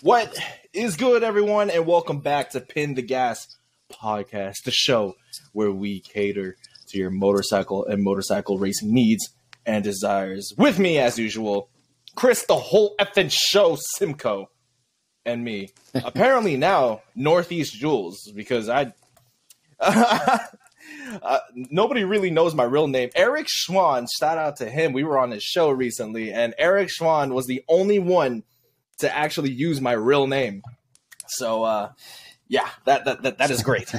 What is good, everyone, and welcome back to Pin the Gas Podcast, the show where we cater to your motorcycle and motorcycle racing needs and desires. With me, as usual, Chris, the whole effing show, Simko, and me. Apparently now, Northeast Jules, because nobody really knows my real name. Eric Schwann, shout out to him. We were on his show recently, and Eric Schwann was the only one to actually use my real name. So, yeah, that is great.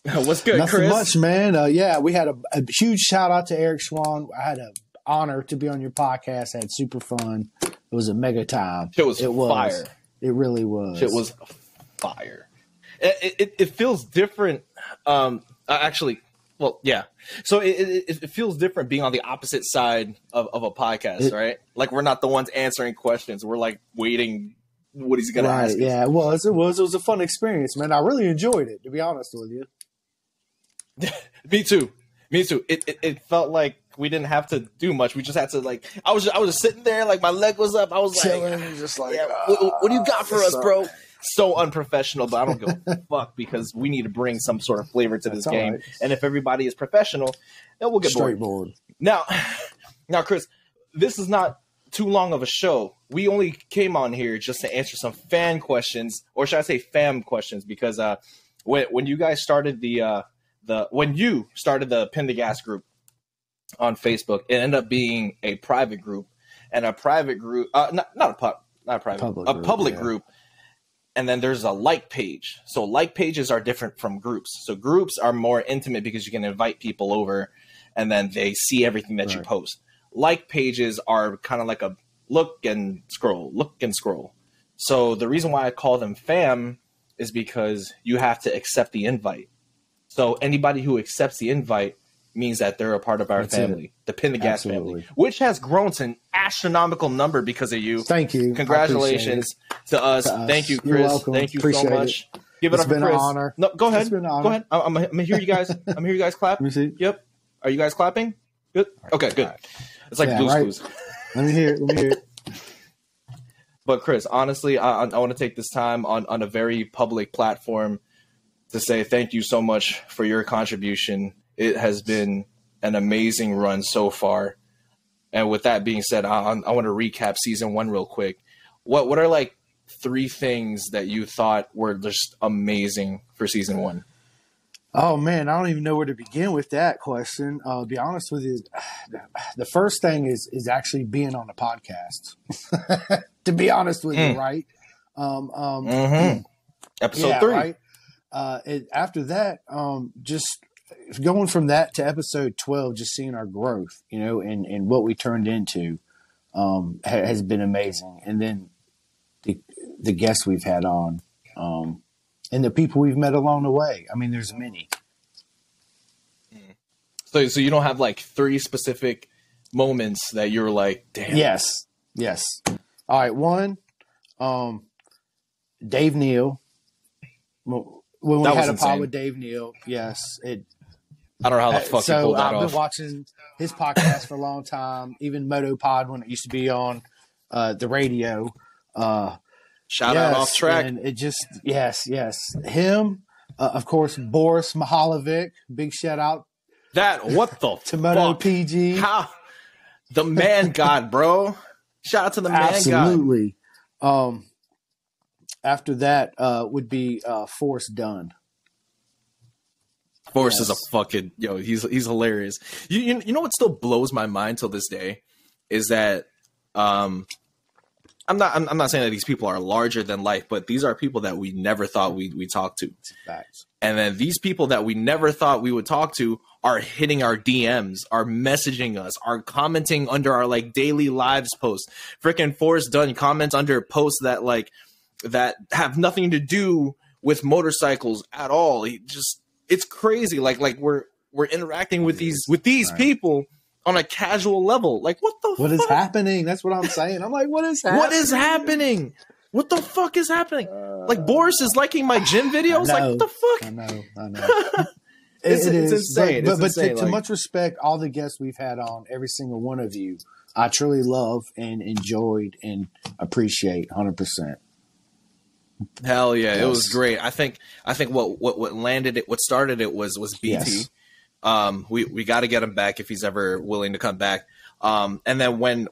What's good, Nothing Chris? much, man. Yeah, we had a huge shout out to Eric Schwann. I had an honor to be on your podcast. I had super fun. It was a mega time. It was fire. It really was. It was fire. It feels different. Actually, well, yeah. So it feels different being on the opposite side of a podcast, right? Like we're not the ones answering questions. We're like waiting. What he's going to ask us. Yeah, it was. It was a fun experience, man. I really enjoyed it, to be honest with you. Me too. It felt like we didn't have to do much. We just had to I was just sitting there, like my leg was up. I was chilling, like, just like, yeah, what do you got for us, bro? So unprofessional, but I don't give a fuck because we need to bring some sort of flavor to this game. Right. And if everybody is professional, then we'll get bored. Now, Chris, this is not too long of a show. We only came on here just to answer some fan questions, or should I say fam questions, because when you guys started when you started the Pin the Gas group on Facebook, it ended up being a private group, and a private group, public group. And then there's a like page. So like pages are different from groups. So groups are more intimate because you can invite people over and then they see everything that you post. Like pages are kind of like a look and scroll. So the reason why I call them fam is because you have to accept the invite. So anybody who accepts the invite means that they're a part of our family, the Pin the Gas family, which has grown to an astronomical number because of you. Thank you. Congratulations to us. Thank you, Chris. Thank you so much. Give it up for Chris. It's been an honor. No, go ahead. It's been an honor. Go ahead. I'm gonna hear you guys. I'm gonna hear you guys clap. Let me see. Yep. Are you guys clapping? Good. Okay, good. Right. It's like Blue's Clues. Let me hear it. But Chris, honestly, I want to take this time on a very public platform to say thank you so much for your contribution. It has been an amazing run so far. And with that being said, I want to recap season 1 real quick. What are like 3 things that you thought were just amazing for season 1? Oh man, I don't even know where to begin with that question. To be honest with you, the first thing is actually being on a podcast. To be honest with you, right? Episode 3. Right? After that, just going from that to episode 12, just seeing our growth, and what we turned into, has been amazing. And then the guests we've had on, and the people we've met along the way. I mean, there's many. So you don't have like 3 specific moments that you're like, damn. Yes. All right. 1, Dave Neal. When we had a pod with Dave Neal, yes, I don't know how the fuck you pulled that off. I've been watching his podcast for a long time, even Moto Pod when it used to be on the radio. Shout out Off Track. And it just, yes. Him, of course, Boris Mihalovic, big shout out. What the to Moto PG. How? The man god, bro. Shout out to the man god. Absolutely. After that would be Forrest Dunn. Forrest is a fucking he's hilarious. You know what still blows my mind till this day is that I'm not saying that these people are larger than life, but these are people that we never thought we talked to. Facts. And then these people that we never thought we would talk to are hitting our DMs, are messaging us, are commenting under our like daily lives posts. Freaking Forrest Dunn comments under posts that have nothing to do with motorcycles at all. It's crazy. Like we're interacting with these people on a casual level. Like what is happening? That's what I'm saying. I'm like, what is happening? What is happening? What the fuck is happening? Like Boris is liking my gym videos. Like what the fuck? I know. It's insane. But to much respect, all the guests we've had on, every single one of you, I truly love and enjoyed and appreciate 100%. Hell yeah, it was great. I think what landed it, what started it was BT. Yes. We got to get him back if he's ever willing to come back. And then when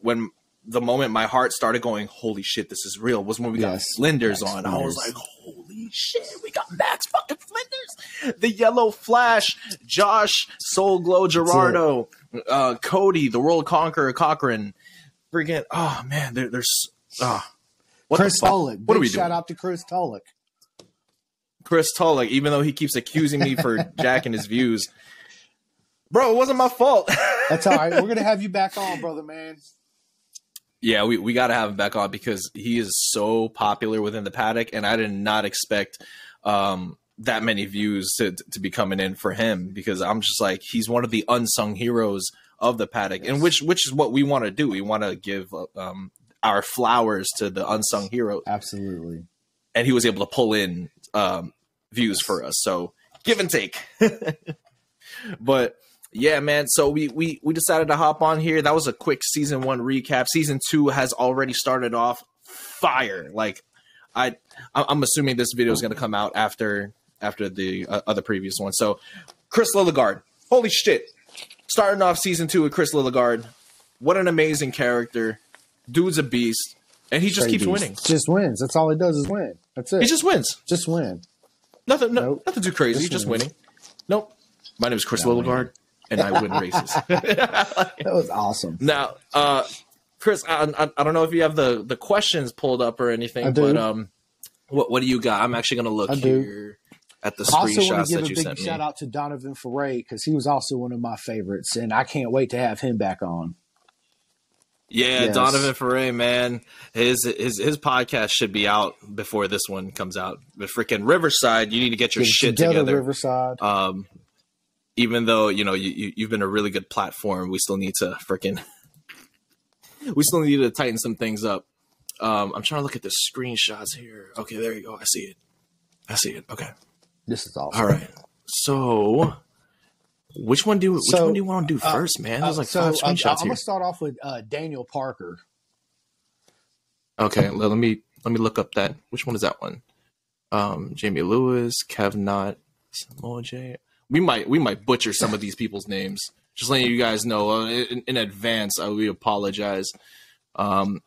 the moment my heart started going, holy shit, this is real, was when we got Flinders on. I was like, holy shit, we got Max fucking Flinders, the Yellow Flash, Josh, Soul Glow Gerardo, Cody, the World Conqueror Cochran, freaking, oh man, there's Chris Tulloch. What are we doing? Shout out to Chris Tulloch. Chris Tulloch, even though he keeps accusing me for jacking his views. Bro, it wasn't my fault. That's all right. We're going to have you back on, brother, man. Yeah, we got to have him back on because he is so popular within the paddock, and I did not expect that many views to be coming in for him, because I'm just like, he's one of the unsung heroes of the paddock, and which is what we want to do. We want to give our flowers to the unsung hero. Absolutely. And he was able to pull in views for us. So give and take. But yeah, man. So we decided to hop on here. That was a quick season 1 recap. Season 2 has already started off fire. Like I'm assuming this video is going to come out after the other previous one. So Chris Lilligard, holy shit. Starting off season 2 with Chris Lilligard. What an amazing character. Dude's a beast. And he just keeps winning. Just wins. That's all he does is win. That's it. He just wins. Just win. Nothing too crazy. Just winning. Nope. My name is Chris Lilligard, and I win races. That was awesome. Now, Chris, I don't know if you have the questions pulled up or anything, but what do you got? I'm actually going to look here at the screenshots that you sent me. I also want to give a big shout out to Donovan Ferre, because he was also one of my favorites, and I can't wait to have him back on. Yeah, yes. Donovan Ferre, man, his podcast should be out before this one comes out. But freaking Riverside, you need to get your shit together. Riverside. Even though you've been a really good platform, we still need to tighten some things up. I'm trying to look at the screenshots here. Okay, there you go. I see it. Okay, this is awesome. All right, so. Which one do you want to do first, man? There's like 5 screenshots I'm gonna start off with Daniel Parker. Okay, let me look up that. Which one is that one? Jamie Lewis, Kev Knott, Samoa J. We might butcher some of these people's names. Just letting you guys know in advance. We apologize. Go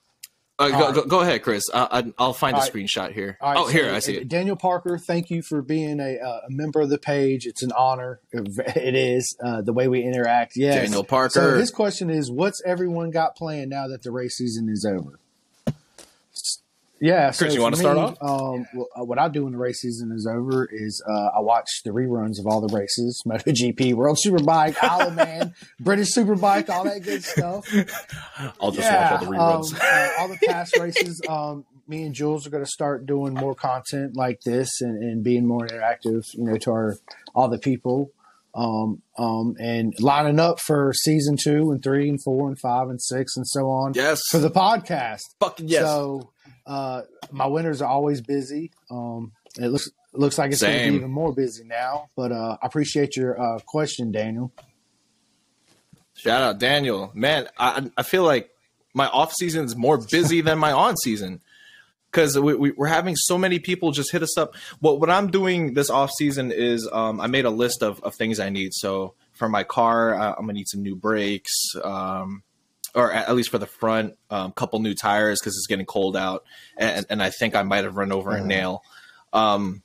ahead, Chris. I'll find a screenshot here. Right, here, I see it. Daniel Parker, thank you for being a member of the page. It's an honor. It is the way we interact. Yes. Daniel Parker. So his question is, what's everyone got planned now that the race season is over? Yeah, Chris, you want to start off? What I do when the race season is over is I watch the reruns of all the races: MotoGP, World Superbike, Isle of Man, British Superbike, all that good stuff. I'll just watch all the reruns. All the past races. Me and Jules are going to start doing more content like this and being more interactive, to all the people. And lining up for season 2 and 3 and 4 and 5 and 6 and so on. Yes, for the podcast. Fucking yes. So. My winters are always busy. It looks like it's going to be even more busy now. But I appreciate your question, Daniel. Shout out, Daniel. Man, I feel like my off season is more busy than my on season, because we're having so many people just hit us up. Well, what I'm doing this off season is I made a list of things I need. So for my car, I'm gonna need some new brakes. Or at least for the front, couple new tires because it's getting cold out, and I think I might have run over a nail. For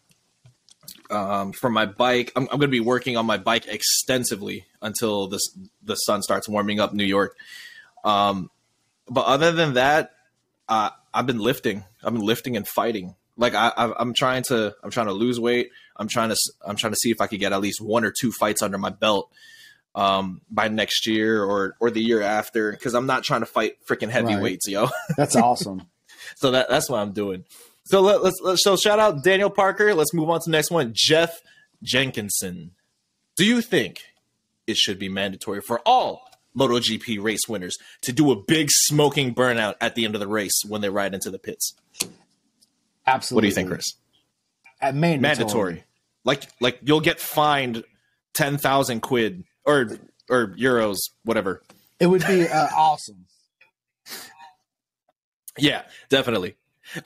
my bike, I'm going to be working on my bike extensively until the sun starts warming up New York. But other than that, I've been lifting. I've been lifting and fighting. Like I'm trying to lose weight. I'm trying to see if I could get at least 1 or 2 fights under my belt by next year or the year after, because I'm not trying to fight freaking heavyweights, yo. That's awesome. So that's what I'm doing. So let's shout out Daniel Parker. Let's move on to the next one. Jeff Jenkinson. Do you think it should be mandatory for all MotoGP race winners to do a big smoking burnout at the end of the race when they ride into the pits? Absolutely. What do you think, Chris? Mandatory. Like you'll get fined 10,000 quid or euros, whatever. It would be awesome. Yeah, definitely.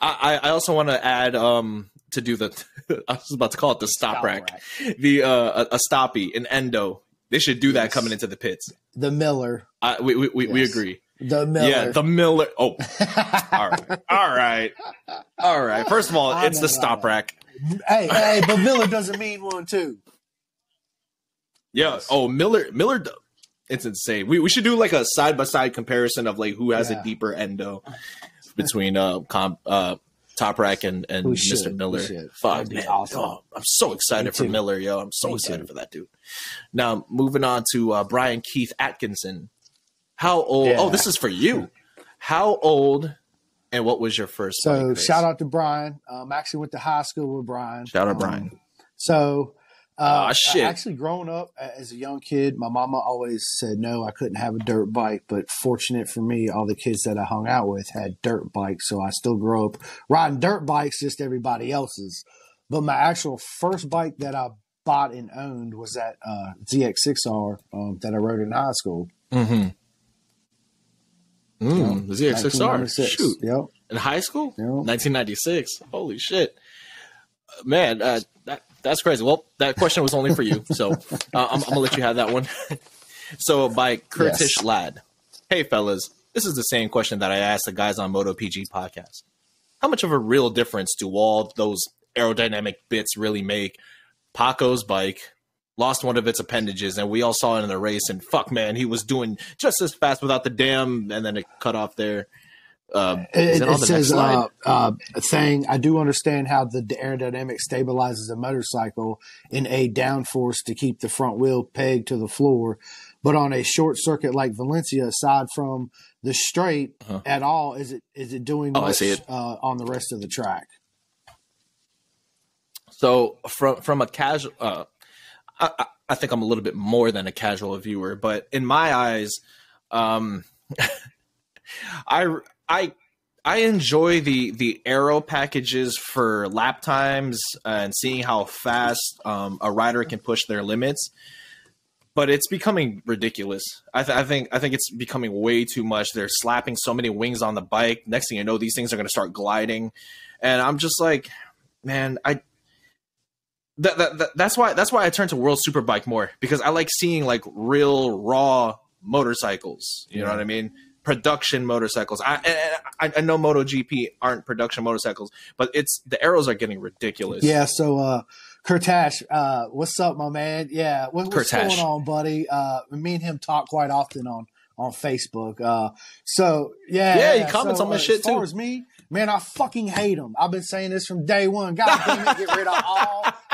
I also want to add to do the I was about to call it the stop rack. The a stoppie, an endo. They should do that coming into the pits. The Miller. We agree. The Miller. Yeah, the Miller. Oh, all right. First of all, it's the stop rack. Hey, but Miller doesn't mean one too. Yeah. Oh, Miller. It's insane. We should do like a side by side comparison of like who has a deeper endo between Top Rack and Mr. Miller. Fuck, man. Awesome. Oh, I'm so excited for Miller, yo. I'm so excited for that dude. Now, moving on to Brian Keith Atkinson. How old? Yeah. Oh, this is for you. How old and what was your first So, shout out to Brian. Actually went to high school with Brian. Shout out, Brian. So, shit. Actually, growing up as a young kid, my mama always said no, I couldn't have a dirt bike. But fortunate for me, all the kids that I hung out with had dirt bikes, so I still grew up riding dirt bikes, just everybody else's. But my actual first bike that I bought and owned was that ZX6R that I rode in high school. Mm-hmm. The ZX6R. Shoot. Yep. In high school? Yep. 1996. Holy shit. Man, that's crazy. Well, that question was only for you, so I'm going to let you have that one. So by Kurtish Ladd. Hey, fellas, this is the same question that I asked the guys on MotoPG podcast. How much of a real difference do all those aerodynamic bits really make? Paco's bike lost one of its appendages, and we all saw it in the race, and fuck, man, he was doing just as fast without the dam, and then it cut off there. It says saying, I do understand how the aerodynamic stabilizes a motorcycle in a downforce to keep the front wheel pegged to the floor, but on a short circuit like Valencia, aside from the straight at all, is it doing much on the rest of the track? So from a casual, I think I'm a little bit more than a casual viewer, but in my eyes, I enjoy the aero packages for lap times and seeing how fast a rider can push their limits. But it's becoming ridiculous. I think it's becoming way too much. They're slapping so many wings on the bike. Next thing you know, these things are going to start gliding, and I'm just like, man, that's why I turn to World Superbike more, because I like seeing like real raw motorcycles. You know what I mean? Production motorcycles. I know MotoGP aren't production motorcycles, but the arrows are getting ridiculous. Yeah. So Kurtash, what's up, my man? Yeah, what's going on, buddy? Me and him talk quite often on Facebook. So he comments on my shit too. As far as me, man, I fucking hate them. I've been saying this from day one. God damn it, get rid of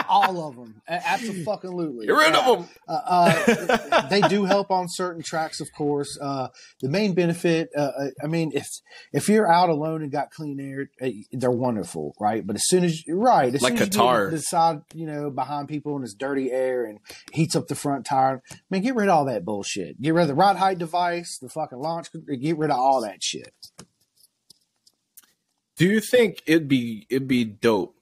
all of them. Absolutely. Get rid of them. They do help on certain tracks, of course. The main benefit, I mean, if you're out alone and got clean air, they're wonderful, right? But as soon as you Qatar, decide, behind people and it's dirty air and heats up the front tire, man, get rid of all that bullshit. Get rid of the ride height device, the fucking launch, get rid of all that shit. Do you think it'd be dope?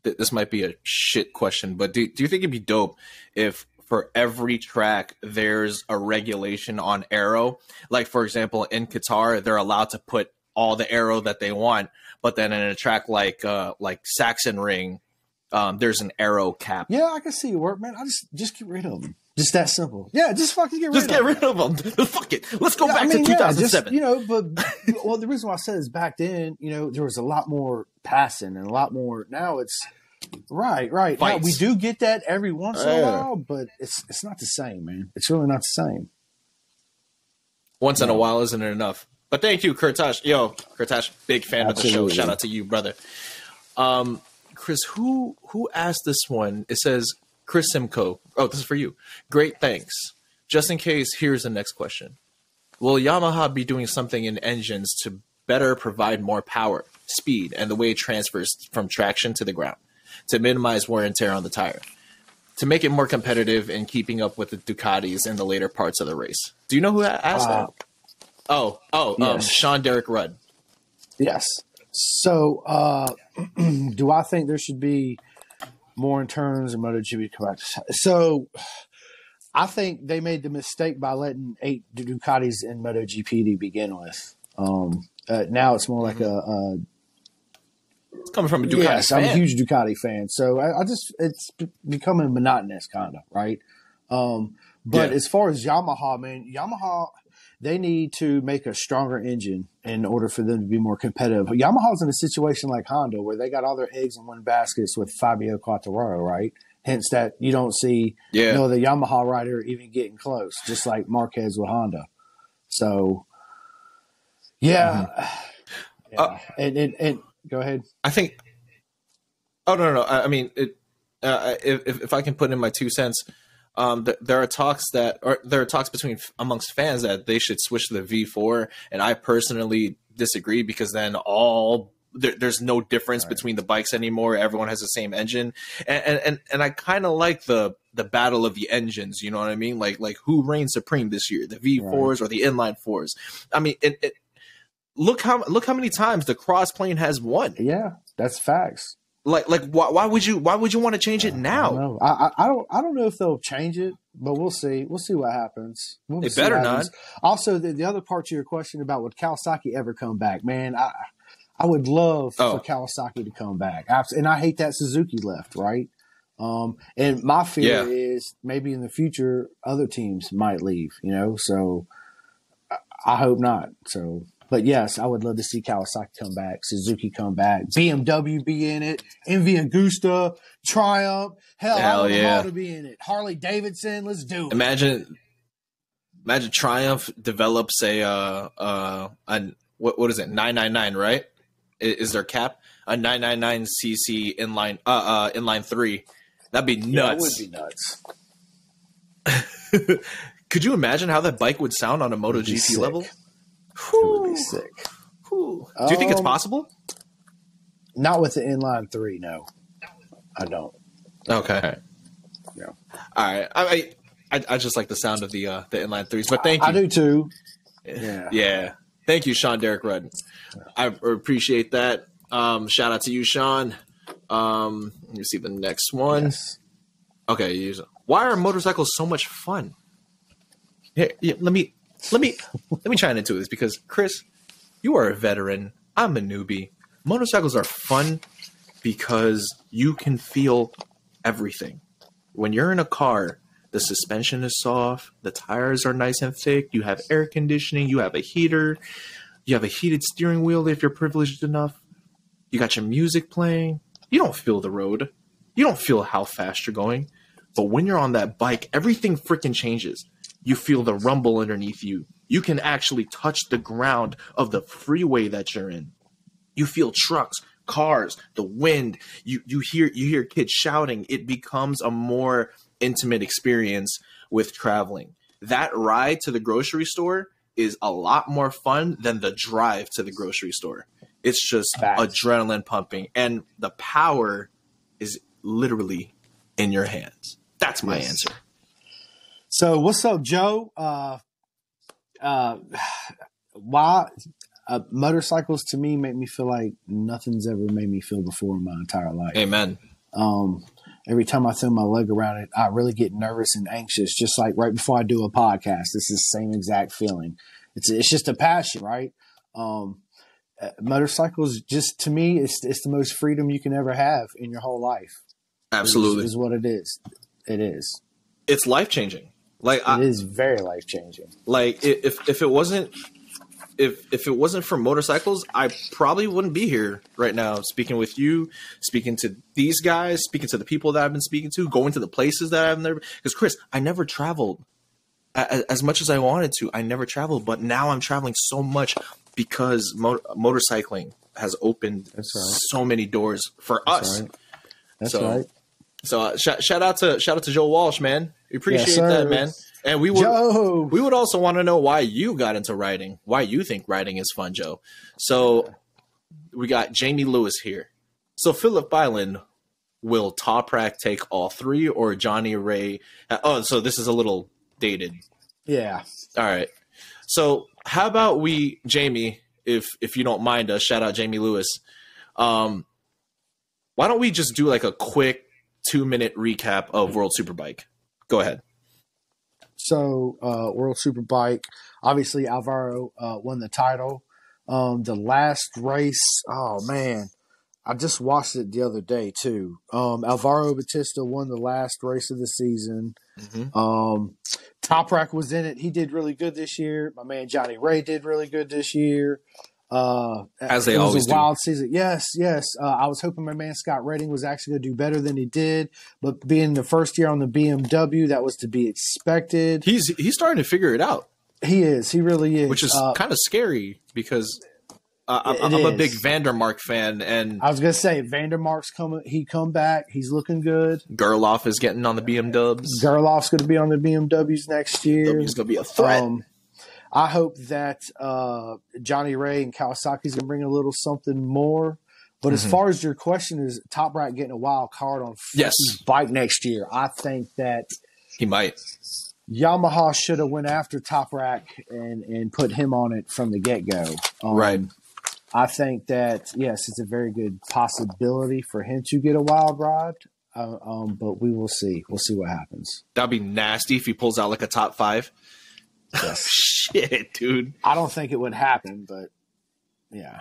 This might be a shit question, but do you think it'd be dope if for every track there's a regulation on aero? Like, for example, in Qatar, they're allowed to put all the aero that they want, but then in a track like Sachsenring, there's an aero cap. Yeah, I can see it work, man. I just get rid of them. Just that simple. Yeah, just fucking get rid of them. Just get rid of them. Fuck it. Let's go back to 2007. But the reason why I said is back then, there was a lot more passing and a lot more. Now it's right. Now, we do get that every once in a while, but it's not the same, man. It's really not the same. Once in a while isn't enough. But thank you, Kurtash. Yo, Kurtash, big fan of the show. Shout out to you, brother. Chris, who asked this one? It says Chris Simko. Oh, this is for you. Great, thanks. Just in case, here's the next question. Will Yamaha be doing something in engines to better provide more power, speed, and the way it transfers from traction to the ground to minimize wear and tear on the tire, to make it more competitive in keeping up with the Ducatis in the later parts of the race? Do you know who asked that? Yes. Sean Derek Rudd. Yes. So, do I think there should be more in terms of MotoGP correct? So, I think they made the mistake by letting 8 Ducatis in MotoGP to begin with. Now it's more like a Coming from a Ducati fan. I'm a huge Ducati fan. So I just, it's becoming monotonous kind of, right? But as far as Yamaha, man, Yamaha, they need to make a stronger engine in order for them to be more competitive. Yamaha's in a situation like Honda where they got all their eggs in one basket with Fabio Quartararo, right? Hence that you don't see the Yamaha rider even getting close, just like Marquez with Honda. So, and go ahead. I think. Oh no! I mean, if I can put in my 2 cents, there are talks between amongst fans that they should switch to the V4, and I personally disagree because then there's no difference between the bikes anymore. Everyone has the same engine, and I kind of like the battle of the engines. You know what I mean? Like who reigns supreme this year, the V4s or the inline fours? I mean, look how many times the cross plane has won. Yeah, that's facts. Like why would you want to change it now? I don't know if they'll change it, but we'll see. We'll see what happens. They better not. Also, the other part to your question about would Kawasaki ever come back, man? I would love for Kawasaki to come back, and I hate that Suzuki left, right? And my fear is maybe in the future other teams might leave, So I hope not. So. But yes, I would love to see Kawasaki come back, Suzuki come back, BMW be in it, MV Agusta, Triumph, I want them all to be in it. Harley Davidson, let's do it. Imagine Triumph develops what is it, 999, right? Is their cap a 999cc inline 3? That'd be nuts. Yeah, that would be nuts. Could you imagine how that bike would sound on a MotoGP level? It would be sick. Do you think it's possible? Not with the inline 3, no. I don't. Okay. Yeah. All right. I just like the sound of the inline 3s, but thank you. I do too. Yeah. Thank you, Sean Derek Rudd. I appreciate that. Shout out to you, Sean. Let me see the next one. Yes. Okay. Why are motorcycles so much fun? Here, let me chime into this because, Chris, you are a veteran. I'm a newbie. Motorcycles are fun because you can feel everything. When you're in a car, the suspension is soft, the tires are nice and thick, you have air conditioning, you have a heater, you have a heated steering wheel if you're privileged enough, you got your music playing. You don't feel the road. You don't feel how fast you're going. But when you're on that bike, everything freaking changes. You feel the rumble underneath you. You can actually touch the ground of the freeway that you're in. You feel trucks, cars, the wind. You hear kids shouting. It becomes a more intimate experience with traveling. That ride to the grocery store is a lot more fun than the drive to the grocery store. It's just adrenaline pumping, and the power is literally in your hands. That's my answer. So what's up, Joe? Why motorcycles to me make me feel like nothing's ever made me feel before in my entire life. Amen. Every time I throw my leg around it, I really get nervous and anxious, just like right before I do a podcast. It's the same exact feeling. It's just a passion, right? Motorcycles, just to me, it's the most freedom you can ever have in your whole life. Absolutely. Is what it is. It is. It's life-changing. It is very life-changing. Like if it wasn't for motorcycles, I probably wouldn't be here right now speaking with you, speaking to these guys, speaking to the people that I've been speaking to, going to the places that I've never. Because Chris, I never traveled as much as I wanted to. I never traveled, but now I'm traveling so much because motorcycling has opened so many doors for us. Right. That's right. So shout out to Joe Walsh, man. We appreciate that, man. And we would also want to know why you got into riding, why you think riding is fun, Joe. So we got Jamie Lewis here. So Philip Byland, will Toprak take all three or Johnny Ray? So this is a little dated. Yeah. All right. So how about we, Jamie, if you don't mind us, shout out Jamie Lewis. Why don't we just do like a quick 2-minute recap of World Superbike? Go ahead. So World Superbike, obviously Alvaro won the title. The last race, oh man, I just watched it the other day too. Alvaro Bautista won the last race of the season. Mm-hmm. Toprak was in it. He did really good this year. My man Johnny Ray did really good this year. As they always do. It was a wild season. Yes. I was hoping my man Scott Redding was actually going to do better than he did, but being the first year on the BMW, that was to be expected. He's starting to figure it out. He is. He really is. Which is kind of scary because I'm a big Vandermark fan, and I was gonna say Vandermark's coming. He come back. He's looking good. Gerloff is getting on the BMWs. Gerloff's going to be on the BMWs next year. He's going to be a threat. I hope that Johnny Ray and Kawasaki's going to bring a little something more. But as far as your question is, Toprak getting a wild card on his bike next year, I think that he might. Yamaha should have went after Toprak and put him on it from the get-go. Right. I think that, yes, it's a very good possibility for him to get a wild ride, but we will see. We'll see what happens. That'd be nasty if he pulls out like a top 5. Yes. Shit, dude. I don't think it would happen, but yeah.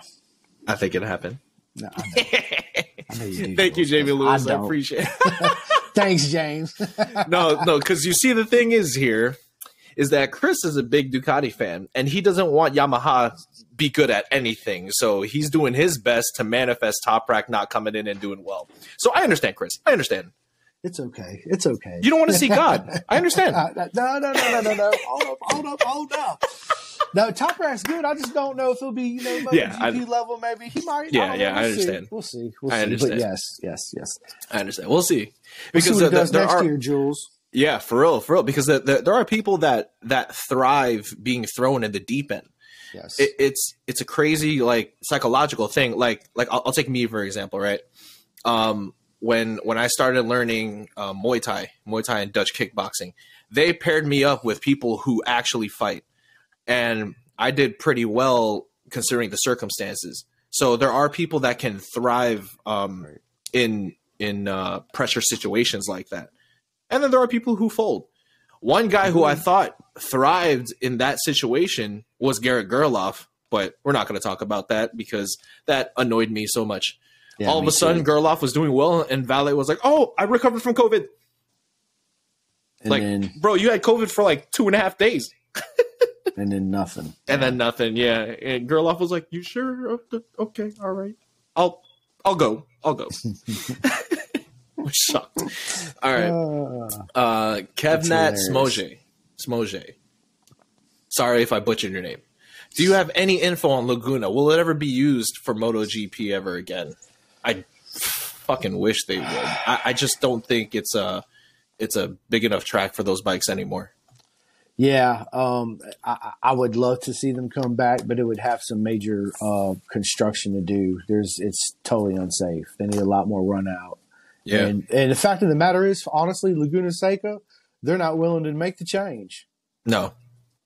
I think it'd happen. No, I know you do. Thank you, Jamie Lewis. I appreciate it. Thanks, James. No, because you see the thing is that Chris is a big Ducati fan, and he doesn't want Yamaha be good at anything. So he's doing his best to manifest Toprak not coming in and doing well. So I understand, Chris. I understand. It's okay. It's okay. You don't want to see God. I understand. No. Hold up. No, Toprak's good. I just don't know if he'll be, MotoGP level. Maybe he might. I understand. We'll see. I understand. But yes. I understand. We'll see. Because we'll see what he does next year, Jules. Yeah, for real. Because there are people that thrive being thrown in the deep end. Yes, it's a crazy psychological thing. Like I'll take me for example, right? When I started learning Muay Thai and Dutch kickboxing, they paired me up with people who actually fight, and I did pretty well considering the circumstances. So there are people that can thrive in pressure situations like that, and then there are people who fold. One guy who I thought thrived in that situation was Garrett Gerloff, but we're not going to talk about that because that annoyed me so much. Yeah, all of a sudden, Gerloff was doing well, and Valet was like, "Oh, I recovered from COVID." Bro, you had COVID for 2.5 days. And then nothing. Then nothing, yeah. And Gerloff was like, "You sure? Okay, all right. I'll go. I'm shocked. All right. Kevnat Smoje. Sorry if I butchered your name. Do you have any info on Laguna? Will it ever be used for MotoGP ever again? I fucking wish they would. I just don't think it's a big enough track for those bikes anymore. Yeah, I would love to see them come back, but it would have some major construction to do. It's totally unsafe. They need a lot more run out. Yeah, and the fact of the matter is, honestly, Laguna Seca, they're not willing to make the change. No.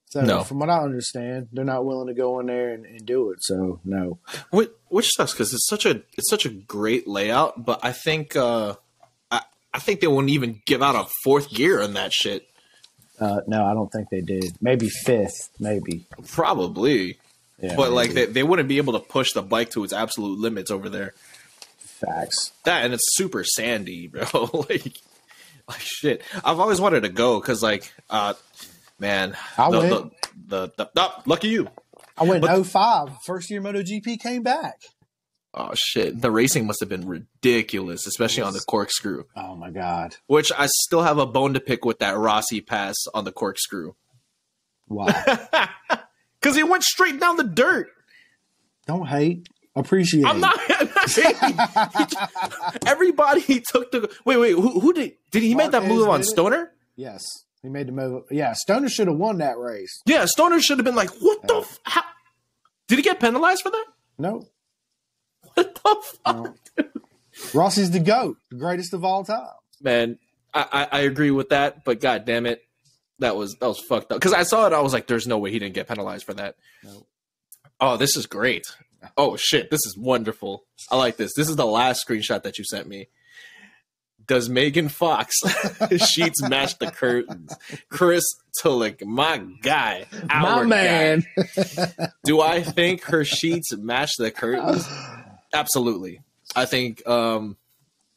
So from what I understand, they're not willing to go in there and do it. So no, which sucks because it's such a great layout. But I think I think they wouldn't even give out a 4th gear on that shit. No, I don't think they did. Maybe 5th, maybe. Probably. Yeah, but they wouldn't be able to push the bike to its absolute limits over there. Facts. That and it's super sandy, bro. like shit. I've always wanted to go because man, lucky you. I went in 05. First year MotoGP came back. Oh shit! The racing must have been ridiculous, especially on the corkscrew. Oh my god! Which I still have a bone to pick with that Rossi pass on the corkscrew. Why? Because he went straight down the dirt. Don't hate. Appreciate. I'm not hating. Everybody took the wait. Who did he make that move on Stoner? Yes, he made the move. Yeah, Stoner should have won that race. Yeah, Stoner should have been like, "What the? How? Did he get penalized for that?" No. What the fuck? No. Rossi's the GOAT, the greatest of all time. Man, I agree with that, but god damn it, that was fucked up. Because I saw it, I was like, "There's no way he didn't get penalized for that." No. Oh, this is great. Oh shit, this is wonderful. I like this. This is the last screenshot that you sent me. Does Megan Fox sheets match the curtains? Chris Tulloch, my guy, my man. Guy. Do I think her sheets match the curtains? Absolutely. I think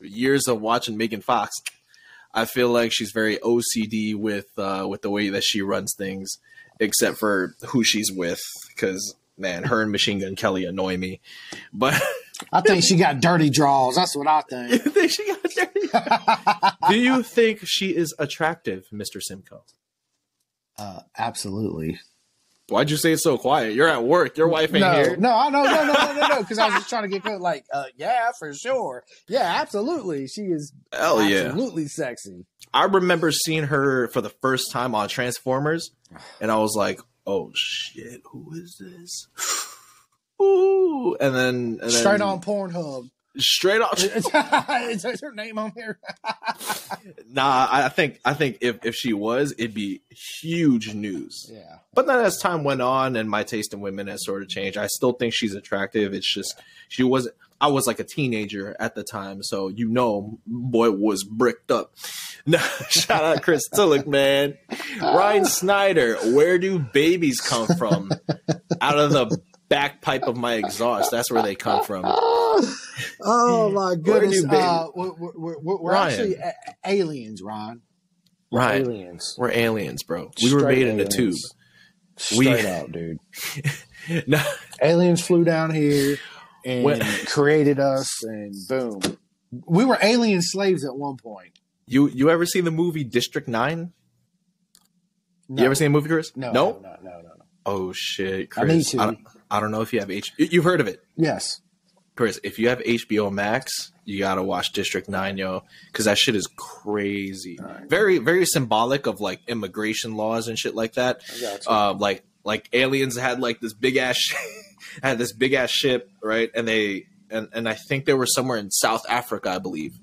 years of watching Megan Fox, I feel like she's very OCD with the way that she runs things, except for who she's with. Because man, her and Machine Gun Kelly annoy me. But I think she got dirty draws. That's what I think. You think she got dirty? Do you think she is attractive, Mr. Simko? Absolutely. Why'd you say it so quiet? You're at work. Your wife ain't here. No. Because I was just trying to get like, yeah, for sure. Yeah, absolutely. She is absolutely sexy. I remember seeing her for the first time on Transformers, and I was like, oh shit, who is this? Ooh, and then straight on Pornhub. Straight on. Is her name on here? Nah, I think if she was, it'd be huge news. Yeah. But then as time went on and my taste in women has sort of changed, I still think she's attractive. It's just she wasn't. I was like a teenager at the time, so boy was bricked up. No, shout out Chris Tillich, man. Ryan Snyder, where do babies come from? Out of the back pipe of my exhaust. That's where they come from. Oh my goodness! We're actually aliens, Ron. Right, aliens. We're aliens, bro. We were made in a tube. Straight up, dude. No. Aliens flew down here and created us, and boom, we were alien slaves at one point. You ever seen the movie District 9? No. You ever seen the movie, Chris? No. Oh shit, Chris! I don't know if you have You've heard of it? Yes. Chris, if you have HBO Max, you gotta watch District 9, yo, because that shit is crazy. Right. Very, very symbolic of like immigration laws and shit like that. Like aliens had like this big ass ship, right? And and I think they were somewhere in South Africa, I believe,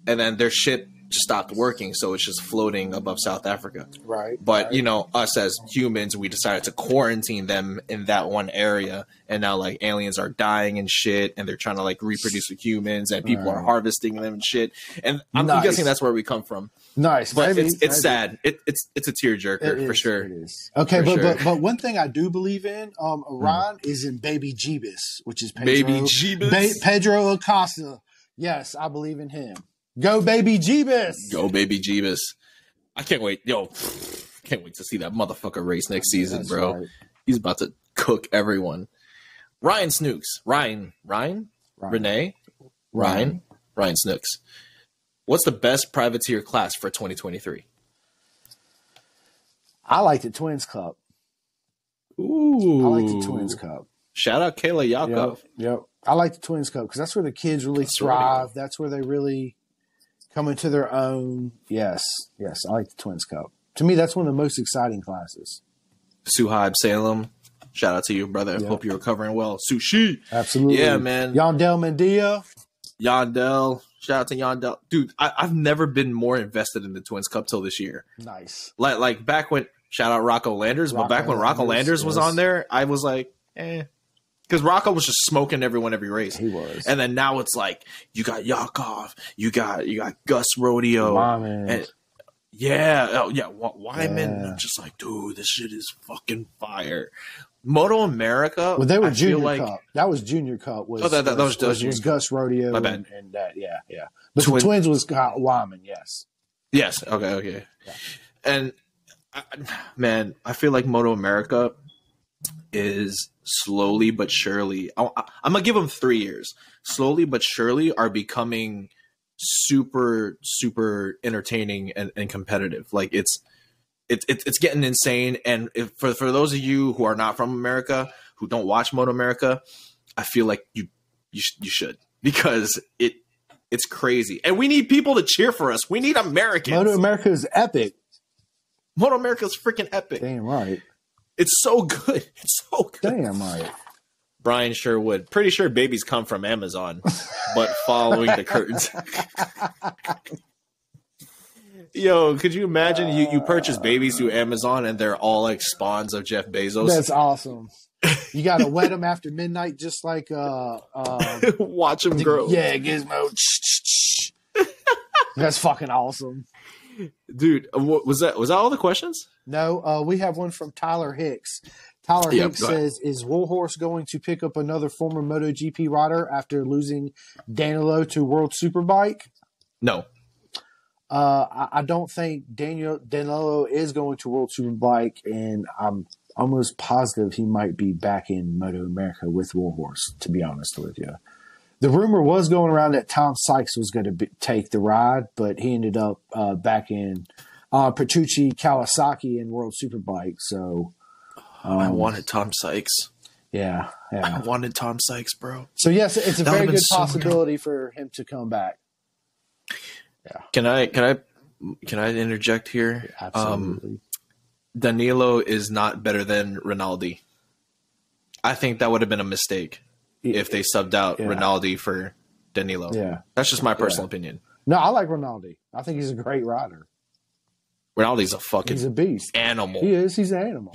and then their ship just stopped working, so it's just floating above South Africa. Right. But us as humans, we decided to quarantine them in that one area, and now like aliens are dying and shit, and they're trying to like reproduce with humans, and people are harvesting them and shit. And I'm guessing that's where we come from. Nice, but it's sad. It's a tearjerker for sure. It is. Okay, but one thing I do believe in, Ron, is in Baby Jeebus, which is Pedro Acosta. Yes, I believe in him. Go Baby Jeebus! Go Baby Jeebus! I can't wait, can't wait to see that motherfucker race next season, bro. Right. He's about to cook everyone. Ryan Snooks, Ryan Snooks. What's the best privateer class for 2023? I like the Twins Cup. Ooh, I like the Twins Cup. Shout out Kayla Yakov. Yep. I like the Twins Cup because that's where the kids really thrive. Right. That's where they really come into their own. Yes, I like the Twins Cup. To me, that's one of the most exciting classes. Suhaib Salem, shout out to you, brother. Yep. Hope you're recovering well. Sushi. Absolutely. Yeah, man. Yandel Mendia. Yandel. Shout out to Yandel. Dude, I've never been more invested in the Twins Cup till this year. Nice. Like back when, shout out Rocco Landers, but back when Rocco Landers was on there, I was like, because Rocco was just smoking everyone every race. He was. And then now it's like, you got Yakov, you got Gus Rodeo. Wyman. And Wyman. I'm just like, dude, this shit is fucking fire. Moto America. Well, they were Junior Cup. That was Junior Cup. That was Gus Rodeo. My bad. And that, yeah. But the Twins was Wyman, yes. Yes, okay. Yeah. And, man, I feel like Moto America is slowly but surely, I'm going to give them 3 years. Slowly but surely are becoming super, super entertaining and competitive. Like, it's getting insane. And for those of you who are not from America, who don't watch Moto America, I feel like you should, because it's crazy. And we need people to cheer for us. We need Americans. Moto America is epic. Moto America is freaking epic. Damn right. It's so good. It's so good. Damn right. Brian Sherwood. Pretty sure babies come from Amazon, but following the curtains. Yo, could you imagine you purchase babies through Amazon and they're all like spawns of Jeff Bezos? That's awesome. You got to wet them after midnight, just like watch them grow. Yeah, Gizmo. That's fucking awesome. Dude, was that all the questions? No, we have one from Tyler Hicks. Tyler Hicks says, is Warhorse going to pick up another former MotoGP rider after losing Danilo to World Superbike? No. I don't think Danilo is going to World Superbike, and I'm almost positive he might be back in Moto America with Warhorse, to be honest with you. The rumor was going around that Tom Sykes was going to take the ride, but he ended up back in Petrucci Kawasaki in World Superbike. So I wanted Tom Sykes. Yeah. I wanted Tom Sykes, bro. So yes, it's a very good possibility for him to come back. Yeah. Can I interject here? Absolutely. Danilo is not better than Rinaldi. I think that would have been a mistake if they subbed out Rinaldi for Danilo. Yeah. That's just my personal opinion. No, I like Rinaldi. I think he's a great rider. Rinaldi's he's a beast. Animal. He is. He's an animal.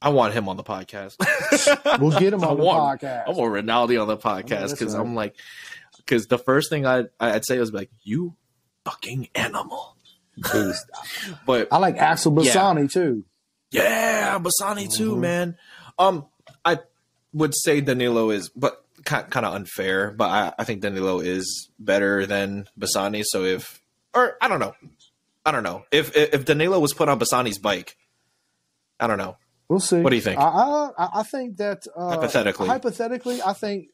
I want him on the podcast. We'll get him on the podcast. I want Rinaldi on the podcast because I'm like, because the first thing I'd say was like, you fucking animal. Beast. But I like Axel Bassani too. Yeah, Bassani too, man. I would say Danilo is, but kind of unfair. But I think Danilo is better than Bassani. So I don't know. If Danilo was put on Bassani's bike, I don't know. We'll see. What do you think? I think that hypothetically, I think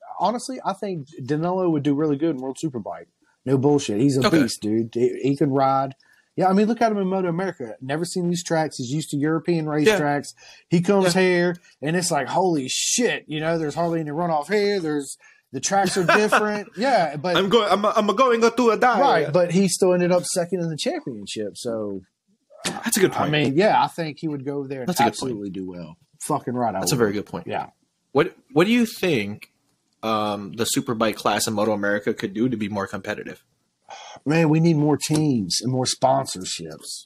Danilo would do really good in World Superbike. No bullshit. He's a beast, dude. He can ride. Yeah, I mean, look at him in Moto America. Never seen these tracks. He's used to European racetracks. He comes here, and it's like, holy shit! You know, there's hardly any runoff here. The tracks are different. Yeah, but I'm going to a die. Right, but he still ended up second in the championship. So that's a good point. I mean, yeah, I think he would go there and absolutely do well. Fucking right. That's a very good point. Yeah. What do you think the Superbike class in Moto America could do to be more competitive? Man, we need more teams and more sponsorships.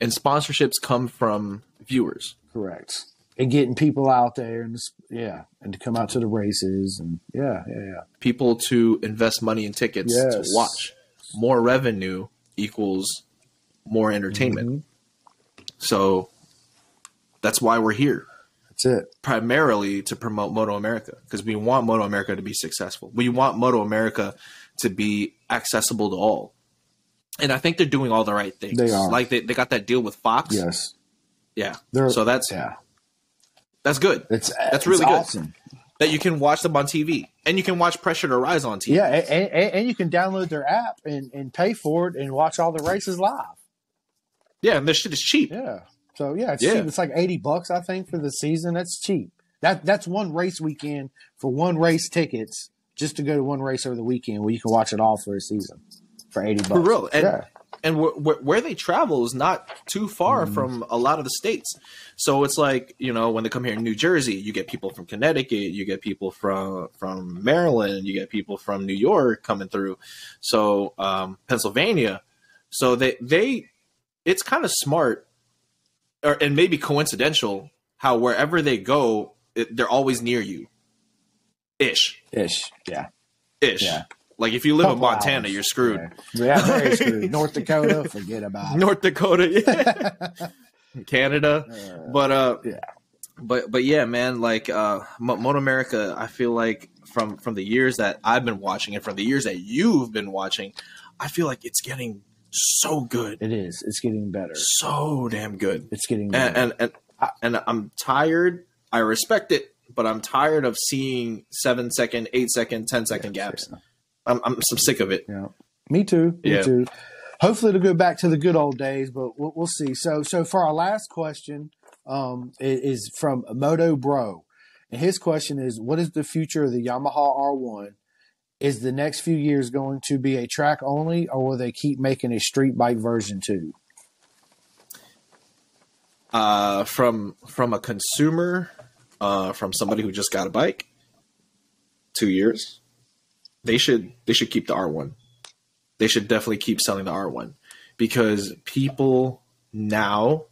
And sponsorships come from viewers. Correct. And getting people out there and to come out to the races and people to invest money in tickets to watch. More revenue equals more entertainment. Mm-hmm. So that's why we're here. That's it. Primarily to promote Moto America, because we want Moto America to be successful. We want Moto America to be accessible to all. And I think they're doing all the right things. They are. Like they got that deal with Fox. Yes. Yeah. So that's good. That's really awesome. Good. That you can watch them on TV. And you can watch Pressure to Rise on TV. Yeah, and you can download their app and pay for it and watch all the races live. Yeah, and this shit is cheap. Yeah. So it's cheap. It's like $80, I think, for the season. That's cheap. That's one race weekend for one race tickets just to go to one race over the weekend where you can watch it all for a season for $80. For real. And where they travel is not too far from a lot of the states. So it's like, when they come here in New Jersey, you get people from Connecticut, you get people from Maryland, you get people from New York coming through. So Pennsylvania. So they it's kind of smart and maybe coincidental how wherever they go, they're always near you. Ish. Yeah. Like if you live in Montana, you're screwed. Yeah, very screwed. North Dakota, forget about it. North Dakota, yeah. Canada, but yeah, man. Like Moto America, I feel like from the years that I've been watching and from the years that you've been watching, I feel like it's getting so good. It is. It's getting better. So damn good. It's getting better. And I'm tired. I respect it, but I'm tired of seeing 7 second, 8 second, 10 second gaps. Yeah. I'm sick of it. Yeah, me too. Me too. Hopefully, it'll go back to the good old days, but we'll see. So for our last question, is from Moto Bro, and his question is: what is the future of the Yamaha R1? Is the next few years going to be a track only, or will they keep making a street bike version too? From a consumer, from somebody who just got a bike, 2 years. They should keep the R1. They should definitely keep selling the R1 because people now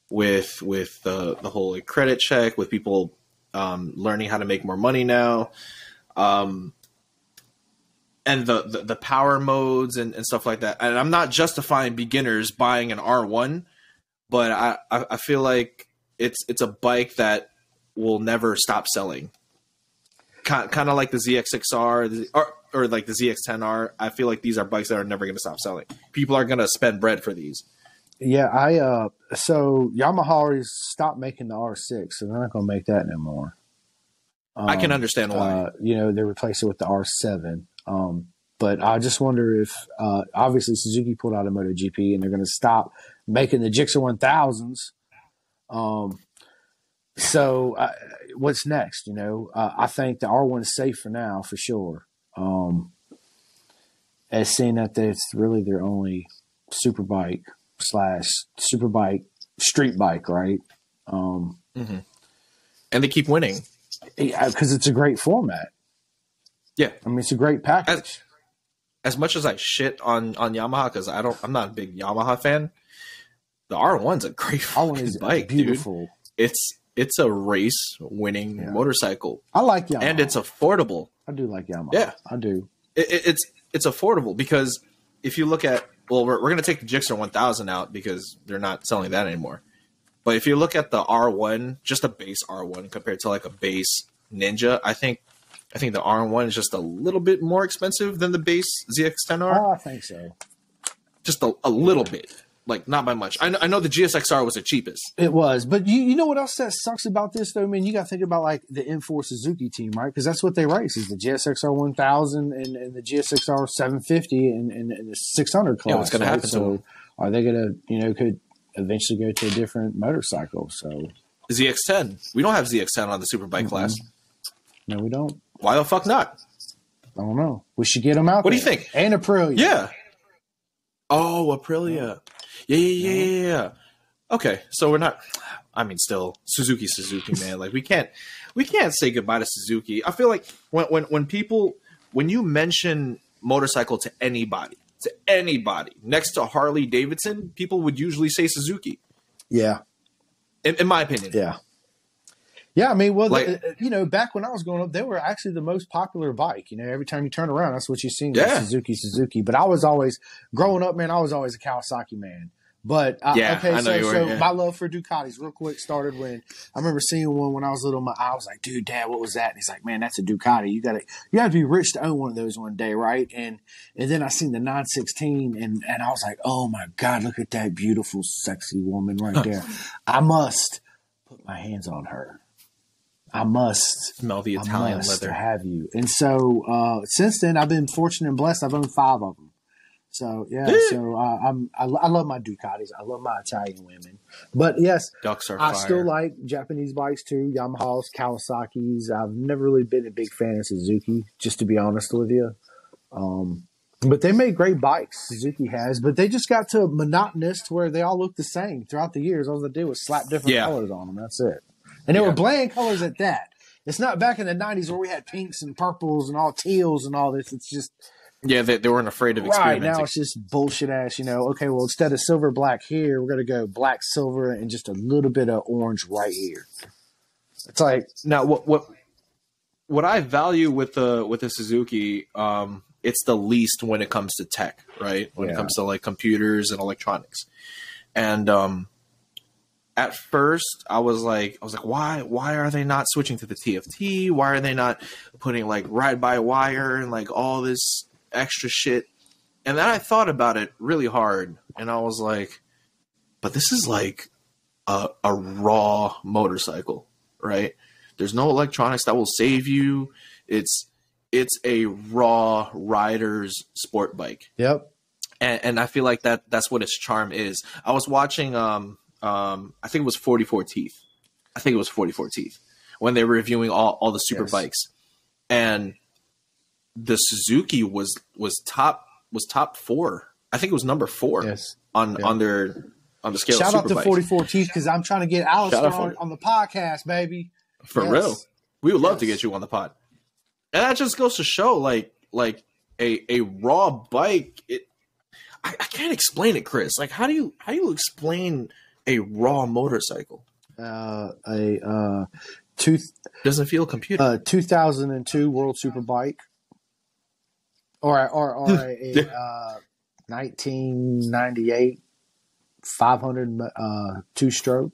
with the whole credit check, with people learning how to make more money now, and the power modes and stuff like that. And I'm not justifying beginners buying an R1, but I feel like it's a bike that will never stop selling. Kind of like the ZX6R or like the ZX10R. I feel like these are bikes that are never going to stop selling. People are going to spend bread for these. Yeah, so Yamaha already stopped making the R6, so they're not going to make that anymore. I can understand why. They replaced it with the R7. But I just wonder if, obviously Suzuki pulled out of MotoGP and they're going to stop making the Gixxer 1000s. So what's next? I think the R1 is safe for now, for sure. As seeing that it's really their only superbike / superbike street bike, right? And they keep winning because it's a great format. Yeah, I mean it's a great package. As much as I shit on Yamaha because I'm not a big Yamaha fan, the R1's a great fucking bike, beautiful. Dude. It's a race winning motorcycle. I like Yamaha, and it's affordable. I do like Yamaha. Yeah, I do. It's affordable because if you look at we're going to take the Gixxer 1000 out because they're not selling that anymore. But if you look at the R1, just a base R1 compared to like a base Ninja, I think the R1 is just a little bit more expensive than the base ZX10R. Oh, I think so. Just a little bit. Like, not by much. I know the GSXR was the cheapest. It was. But you know what else that sucks about this, though? I mean, you got to think about, like, the M4 Suzuki team, right? Because that's what they race, is the GSXR 1000 and the GSXR 750 and the 600 class. Yeah, what's going to happen to them? Are they going to, could eventually go to a different motorcycle? So ZX10. We don't have ZX10 on the Superbike class. No, we don't. Why the fuck not? I don't know. We should get them out. What do you think? And Aprilia. Yeah. Oh, Aprilia. Yeah. Okay, so we're not. I mean, still Suzuki, man. Like we can't say goodbye to Suzuki. I feel like when you mention motorcycle to anybody next to Harley Davidson, people would usually say Suzuki. Yeah. In my opinion. Yeah. Yeah, I mean, well, back when I was growing up, they were actually the most popular bike. Every time you turn around, that's what you see. Yeah. Suzuki. But I was always, growing up, man, I was always a Kawasaki man. But, my love for Ducatis real quick started when I remember seeing one when I was little. I was like, dude, Dad, what was that? And he's like, man, that's a Ducati. You got to be rich to own one of those one day, right? And then I seen the 916 and I was like, oh, my God, look at that beautiful, sexy woman right there. I must put my hands on her. I must smell the Italian leather. Have you? And so since then, I've been fortunate and blessed. I've owned 5 of them. So I love my Ducatis. I love my Italian women. But yes, ducks are I fire. still like Japanese bikes too. Yamahas, Kawasaki's. I've never really been a big fan of Suzuki, just to be honest with you. But they make great bikes. Suzuki has, but they just got to monotonous to where they all look the same throughout the years. All they did was slap different colors on them. That's it. And they were bland colors at that. It's not back in the 90s where we had pinks and purples and all teals and all this. It's just... Yeah, they weren't afraid of experimenting. Right, now it's just bullshit ass, okay, well, instead of silver black here, we're going to go black, silver, and just a little bit of orange right here. It's like... Now, what I value with the Suzuki, it's the least when it comes to tech, right? When it comes to, like, computers and electronics. And... at first, I was like, why are they not switching to the TFT? Why are they not putting like ride-by-wire and like all this extra shit? And then I thought about it really hard, and I was like, but this is like a raw motorcycle, right? There's no electronics that will save you. It's a raw rider's sport bike. Yep. And I feel like that's what its charm is. I was watching I think it was 44 Teeth. When they were reviewing all the super bikes, and the Suzuki was top 4. I think it was number 4 on the scale. Shout of out to Superbikes. 44 Teeth because I'm trying to get Alistair on the podcast, baby. For real, we would love to get you on the pod. And that just goes to show, like a raw bike. I can't explain it, Chris. Like, how do you explain a raw motorcycle? Doesn't feel computer. 2002 World Superbike, or a 1998 500 two-stroke.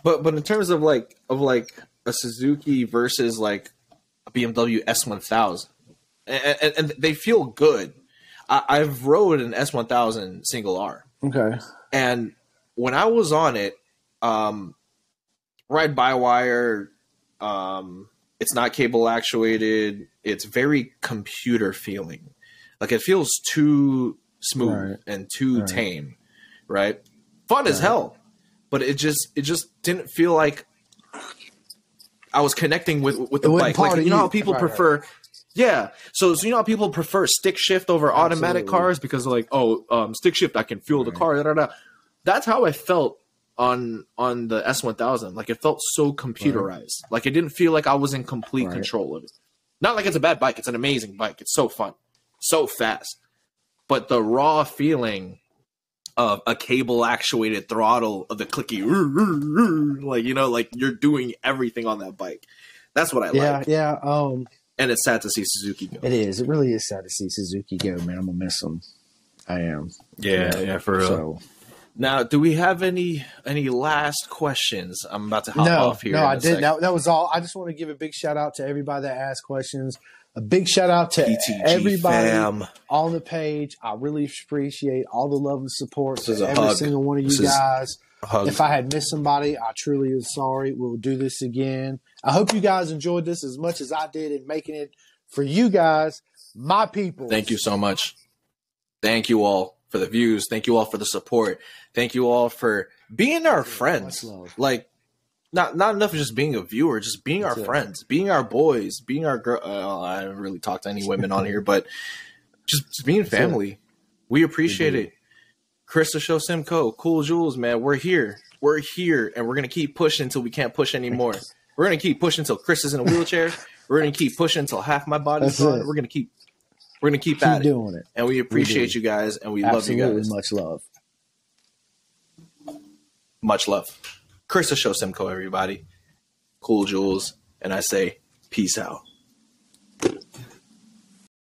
But in terms of like a Suzuki versus like a BMW S1000, and they feel good. I've rode an S1000 single R. Okay. And when I was on it, ride by wire, it's not cable actuated. It's very computer feeling. Like it feels too smooth and too tame, right? Fun as hell, but it just didn't feel like I was connecting with the bike. Like you know how people prefer. Yeah, so you know how people prefer stick shift over automatic cars because they're like, stick shift, I can feel the car. Da, da, da. That's how I felt on the S1000. Like it felt so computerized. Like it didn't feel like I was in complete control of it. Not like it's a bad bike. It's an amazing bike. It's so fun, so fast. But the raw feeling of a cable actuated throttle of the clicky, like you know, like you're doing everything on that bike. That's what I like. Yeah. And it's sad to see Suzuki go. It is. It really is sad to see Suzuki go, man. I'm gonna miss them. I am. Yeah, for real. So, now, do we have any last questions? I'm about to hop off here. No, I didn't. That was all. I just want to give a big shout out to everybody that asked questions. A big shout out to PTG everybody on the page. I really appreciate all the love and support to every single one of you guys. If I had missed somebody, I truly am sorry. We'll do this again. I hope you guys enjoyed this as much as I did in making it for you guys, my people. Thank you so much. Thank you all for the views. Thank you all for the support. Thank you all for being our friends. Like, not enough of just being a viewer, just being our friends, being our boys, being our girl. I haven't really talked to any women on here, but just being family. We appreciate it. Chris the Show Simco, Cool Jules, man. We're here, and we're gonna keep pushing until we can't push anymore. We're gonna keep pushing until Chris is in a wheelchair. We're gonna keep pushing until half my body's gone. We're gonna keep at it. Doing it, and we appreciate you guys, and we love you guys. Much love. Much love. Chris the Show Simco, everybody. Cool Jules, and I say peace out.